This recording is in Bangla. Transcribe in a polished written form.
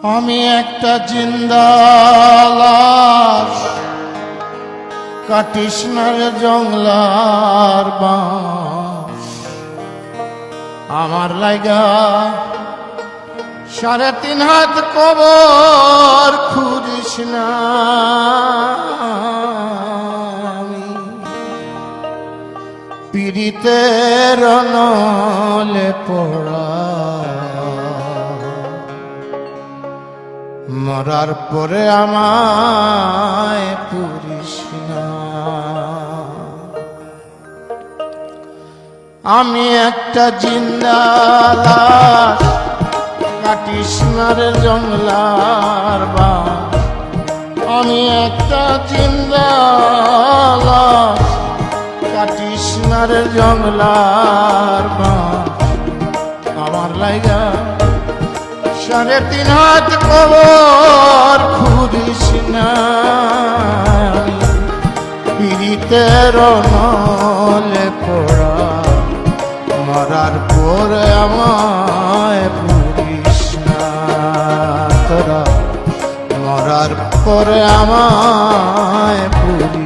আমি একটা জিন্দা লাশ, কাটিস না রে জংলার বাঁশ। আমার লাইগা 3.5 হাত কবর খুঁজিস না। আমি পীড়িতের নলে পড়া, মরার পরে আমায় পুরিস না। আমি একটা জিন্দা লাশ, কাটিস না রে জংলার বাঁশ। আমি একটা জিন্দা লাশ, কাটিস না রে জংলার বাঁশ। আমার লাইগা 3.5 হাত কবর খুঁজিস না। পীড়িতের নলে পড়া, মরার পরে আমায় পুরিস না। তোরা মরার পরে আমায় পুরিস